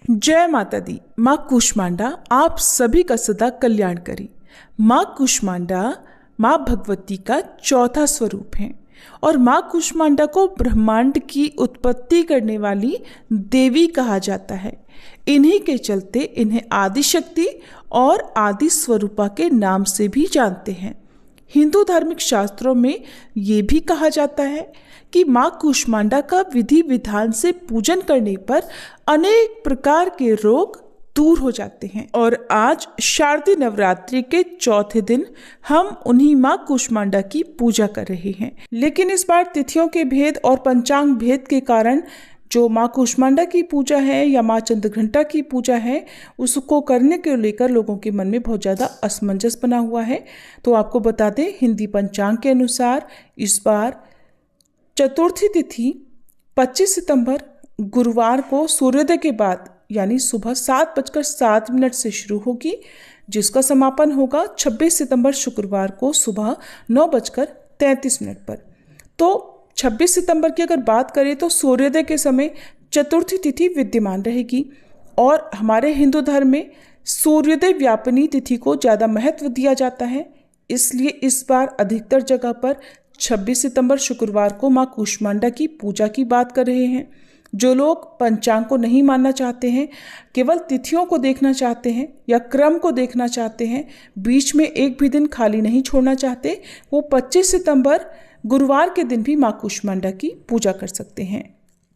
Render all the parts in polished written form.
जय माता दी। माँ कूष्मांडा आप सभी का सदा कल्याण करी। माँ कूष्मांडा माँ भगवती का चौथा स्वरूप है और माँ कूष्मांडा को ब्रह्मांड की उत्पत्ति करने वाली देवी कहा जाता है। इन्हीं के चलते इन्हें आदि शक्ति और आदि स्वरूपा के नाम से भी जानते हैं। हिंदू धार्मिक शास्त्रों में ये भी कहा जाता है कि माँ कूष्मांडा का विधि विधान से पूजन करने पर अनेक प्रकार के रोग दूर हो जाते हैं। और आज शारदीय नवरात्रि के चौथे दिन हम उन्हीं माँ कूष्मांडा की पूजा कर रहे हैं। लेकिन इस बार तिथियों के भेद और पंचांग भेद के कारण जो माँ कूष्मांडा की पूजा है या माँ चंद्रघंटा की पूजा है, उसको करने को लेकर लोगों के मन में बहुत ज़्यादा असमंजस बना हुआ है। तो आपको बता दें, हिंदी पंचांग के अनुसार इस बार चतुर्थी तिथि 25 सितंबर गुरुवार को सूर्योदय के बाद यानी सुबह 7:07 से शुरू होगी, जिसका समापन होगा 26 सितंबर शुक्रवार को सुबह 9:33 पर। तो 26 सितंबर की अगर बात करें तो सूर्योदय के समय चतुर्थी तिथि विद्यमान रहेगी और हमारे हिंदू धर्म में सूर्योदय व्यापिनी तिथि को ज़्यादा महत्व दिया जाता है। इसलिए इस बार अधिकतर जगह पर 26 सितंबर शुक्रवार को माँ कूष्मांडा की पूजा की बात कर रहे हैं। जो लोग पंचांग को नहीं मानना चाहते हैं, केवल तिथियों को देखना चाहते हैं या क्रम को देखना चाहते हैं, बीच में एक भी दिन खाली नहीं छोड़ना चाहते, वो 25 सितंबर गुरुवार के दिन भी माँ कूष्मांडा की पूजा कर सकते हैं।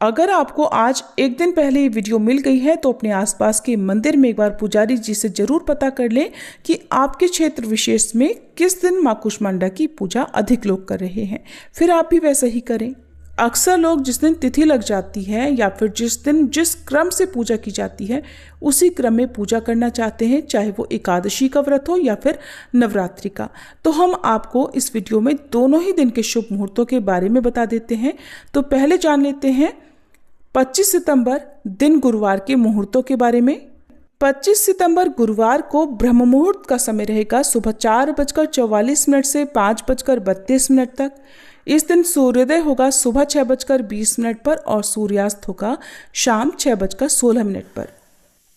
अगर आपको आज एक दिन पहले ये वीडियो मिल गई है तो अपने आसपास के मंदिर में एक बार पुजारी जी से जरूर पता कर लें कि आपके क्षेत्र विशेष में किस दिन माँ कूष्मांडा की पूजा अधिक लोग कर रहे हैं, फिर आप भी वैसा ही करें। अक्सर लोग जिस दिन तिथि लग जाती है या फिर जिस दिन जिस क्रम से पूजा की जाती है उसी क्रम में पूजा करना चाहते हैं, चाहे वो एकादशी का व्रत हो या फिर नवरात्रि का। तो हम आपको इस वीडियो में दोनों ही दिन के शुभ मुहूर्तों के बारे में बता देते हैं। तो पहले जान लेते हैं 25 सितंबर दिन गुरुवार के मुहूर्तों के बारे में। 25 सितंबर गुरुवार को ब्रह्म मुहूर्त का समय रहेगा सुबह 4:44 से 5:32 तक। इस दिन सूर्योदय होगा सुबह 6:20 पर और सूर्यास्त होगा शाम 6:16 पर।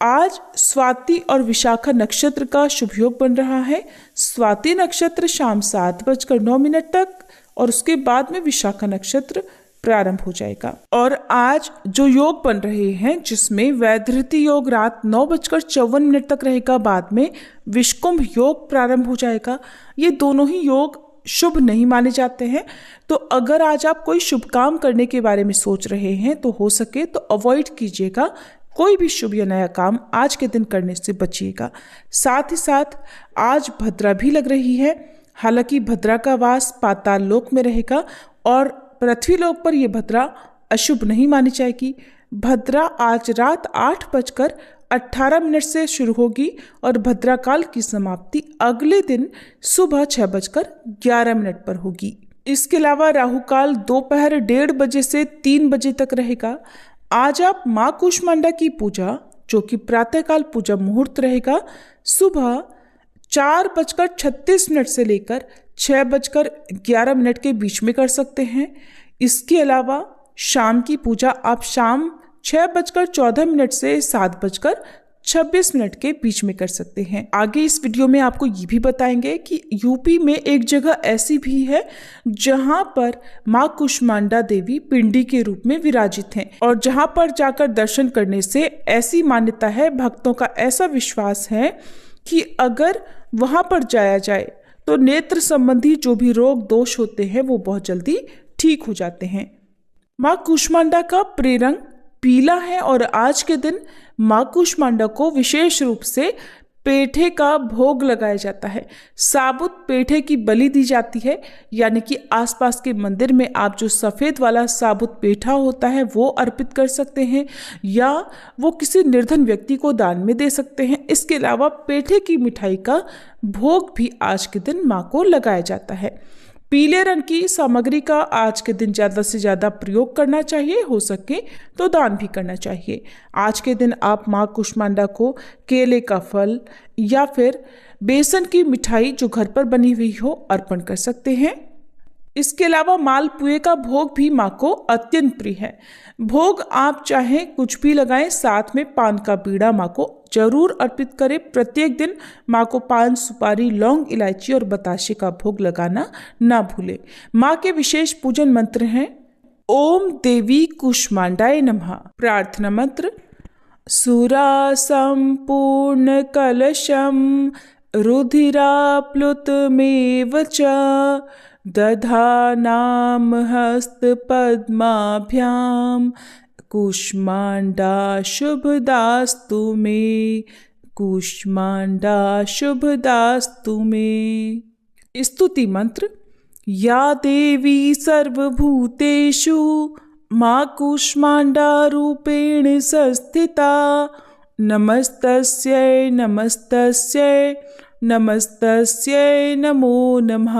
आज स्वाति और विशाखा नक्षत्र का शुभ योग बन रहा है। स्वाति नक्षत्र शाम 7:09 तक और उसके बाद में विशाखा नक्षत्र प्रारंभ हो जाएगा। और आज जो योग बन रहे हैं जिसमें वैधृति योग रात 9:54 तक रहेगा, बाद में विषकुंभ योग प्रारंभ हो जाएगा। ये दोनों ही योग शुभ नहीं माने जाते हैं। तो अगर आज आप कोई शुभ काम करने के बारे में सोच रहे हैं तो हो सके तो अवॉइड कीजिएगा, कोई भी शुभ या नया काम आज के दिन करने से बचिएगा। साथ ही साथ आज भद्रा भी लग रही है। हालांकि भद्रा का वास पाताल लोक में रहेगा और पृथ्वी लोक पर यह भद्रा अशुभ नहीं मानी जाएगी। भद्रा आज रात 8:18 से शुरू होगी और भद्रा काल की समाप्ति अगले दिन सुबह 6:11 पर होगी। इसके अलावा राहु काल दोपहर 1:30 बजे से 3 बजे तक रहेगा। आज आप माँ कूष्मांडा की पूजा, जो कि प्रातःकाल पूजा मुहूर्त रहेगा, सुबह 4:36 से लेकर 6:11 के बीच में कर सकते हैं। इसके अलावा शाम की पूजा आप शाम 6:14 से 7:26 के बीच में कर सकते हैं। आगे इस वीडियो में आपको ये भी बताएंगे कि यूपी में एक जगह ऐसी भी है जहां पर माँ कूष्मांडा देवी पिंडी के रूप में विराजित हैं और जहां पर जाकर दर्शन करने से ऐसी मान्यता है, भक्तों का ऐसा विश्वास है कि अगर वहां पर जाया जाए तो नेत्र संबंधी जो भी रोग दोष होते हैं वो बहुत जल्दी ठीक हो जाते हैं। माँ कूष्मांडा का प्रेरंग पीला है और आज के दिन माँ कूष्मांडा को विशेष रूप से पेठे का भोग लगाया जाता है। साबुत पेठे की बलि दी जाती है, यानी कि आसपास के मंदिर में आप जो सफ़ेद वाला साबुत पेठा होता है वो अर्पित कर सकते हैं या वो किसी निर्धन व्यक्ति को दान में दे सकते हैं। इसके अलावा पेठे की मिठाई का भोग भी आज के दिन माँ को लगाया जाता है। पीले रंग की सामग्री का आज के दिन ज़्यादा से ज़्यादा प्रयोग करना चाहिए, हो सके तो दान भी करना चाहिए। आज के दिन आप माँ कूष्मांडा को केले का फल या फिर बेसन की मिठाई जो घर पर बनी हुई हो अर्पण कर सकते हैं। इसके अलावा मालपुए का भोग भी माँ को अत्यंत प्रिय है। भोग आप चाहें कुछ भी लगाएं, साथ में पान का बीड़ा माँ को जरूर अर्पित करें। प्रत्येक दिन माँ को पान, सुपारी, लौंग, इलायची और बताशे का भोग लगाना ना भूलें। माँ के विशेष पूजन मंत्र हैं ओम देवी कूष्मांडाय नमः। प्रार्थना मंत्र सुरा संपूर्ण कलशम रुधिराप्लुतमेव च दधानाम हस्त पद्माभ्याम कूष्मांडा शुभदास्तु मे, कूष्मांडा शुभदास्तु मे। स्तुति मंत्र या देवी सर्वभूतेषु माँ कूष्मांडा रूपेण संस्थिता नमस्तस्यै नमस्तस्यै नमस्तस्यै नमो नमः।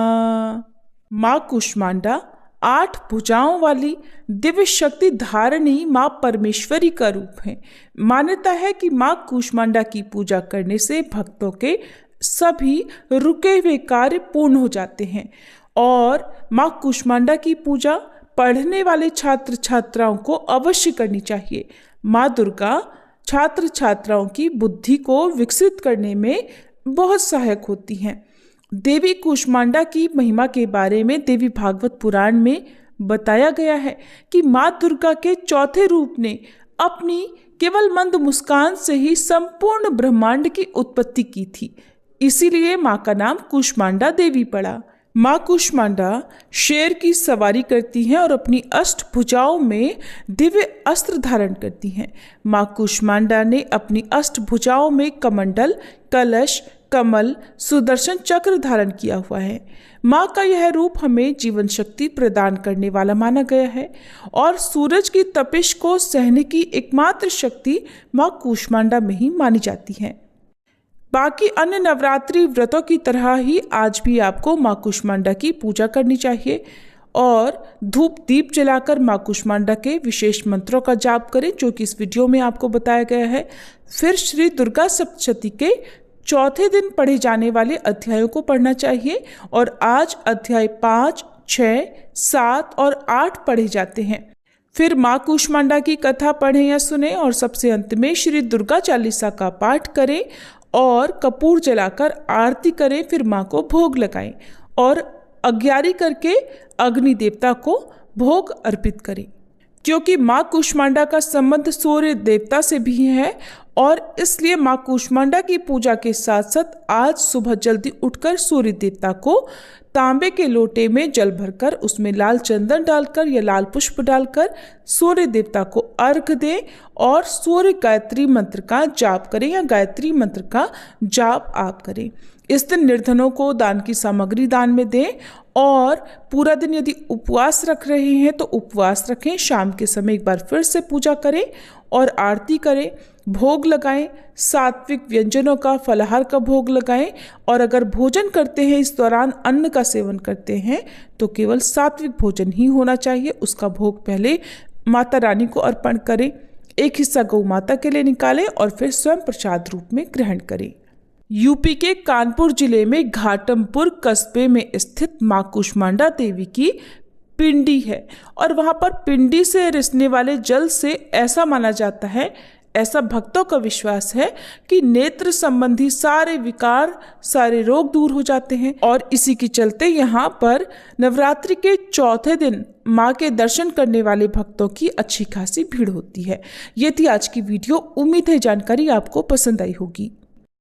माँ कूष्मांडा 8 भुजाओं वाली दिव्य शक्ति धारिणी माँ परमेश्वरी का रूप है। मान्यता है कि माँ कूष्मांडा की पूजा करने से भक्तों के सभी रुके हुए कार्य पूर्ण हो जाते हैं और माँ कूष्मांडा की पूजा पढ़ने वाले छात्र छात्राओं को अवश्य करनी चाहिए। माँ दुर्गा छात्र छात्राओं की बुद्धि को विकसित करने में बहुत सहायक होती हैं। देवी कूष्मांडा की महिमा के बारे में देवी भागवत पुराण में बताया गया है कि माँ दुर्गा के चौथे रूप ने अपनी केवल मंद मुस्कान से ही संपूर्ण ब्रह्मांड की उत्पत्ति की थी, इसीलिए माँ का नाम कूष्मांडा देवी पड़ा। माँ कूष्मांडा शेर की सवारी करती हैं और अपनी अष्टभुजाओं में दिव्य अस्त्र धारण करती हैं। माँ कूष्मांडा ने अपनी अष्टभुजाओं में कमंडल, कलश, कमल, सुदर्शन चक्र धारण किया हुआ है। माँ का यह रूप हमें जीवन शक्ति प्रदान करने वाला माना गया है और सूरज की तपिश को सहने की एकमात्र शक्ति माँ कूष्मांडा में ही मानी जाती है। बाकी अन्य नवरात्रि व्रतों की तरह ही आज भी आपको माँ कूष्मांडा की पूजा करनी चाहिए और धूप दीप जलाकर माँ कूष्मांडा के विशेष मंत्रों का जाप करें जो कि इस वीडियो में आपको बताया गया है। फिर श्री दुर्गा सप्तशती के चौथे दिन पढ़े जाने वाले अध्यायों को पढ़ना चाहिए और आज अध्याय 5, 6, 7 और 8 पढ़े जाते हैं। फिर माँ कूष्मांडा की कथा पढ़ें या सुने और सबसे अंत में श्री दुर्गा चालीसा का पाठ करें और कपूर जलाकर आरती करें। फिर माँ को भोग लगाएं और अग्यारी करके अग्नि देवता को भोग अर्पित करें, क्योंकि माँ कूष्मांडा का संबंध सूर्य देवता से भी है और इसलिए माँ कूष्मांडा की पूजा के साथ साथ आज सुबह जल्दी उठकर सूर्य देवता को तांबे के लोटे में जल भरकर उसमें लाल चंदन डालकर या लाल पुष्प डालकर सूर्य देवता को अर्घ दें और सूर्य गायत्री मंत्र का जाप करें या गायत्री मंत्र का जाप आप करें। इस दिन निर्धनों को दान की सामग्री दान में दें और पूरा दिन यदि उपवास रख रहे हैं तो उपवास रखें। शाम के समय एक बार फिर से पूजा करें और आरती करें, भोग लगाएं, सात्विक व्यंजनों का फलाहार का भोग लगाएं और अगर भोजन करते हैं इस दौरान अन्न का सेवन करते हैं तो केवल सात्विक भोजन ही होना चाहिए। उसका भोग पहले माता रानी को अर्पण करें, एक हिस्सा गौ माता के लिए निकालें और फिर स्वयं प्रसाद रूप में ग्रहण करें। यूपी के कानपुर जिले में घाटमपुर कस्बे में स्थित माँ कूष्मांडा देवी की पिंडी है और वहाँ पर पिंडी से रिसने वाले जल से ऐसा माना जाता है, ऐसा भक्तों का विश्वास है कि नेत्र संबंधी सारे विकार, सारे रोग दूर हो जाते हैं और इसी के चलते यहाँ पर नवरात्रि के चौथे दिन माँ के दर्शन करने वाले भक्तों की अच्छी खासी भीड़ होती है। ये थी आज की वीडियो। उम्मीद है जानकारी आपको पसंद आई होगी।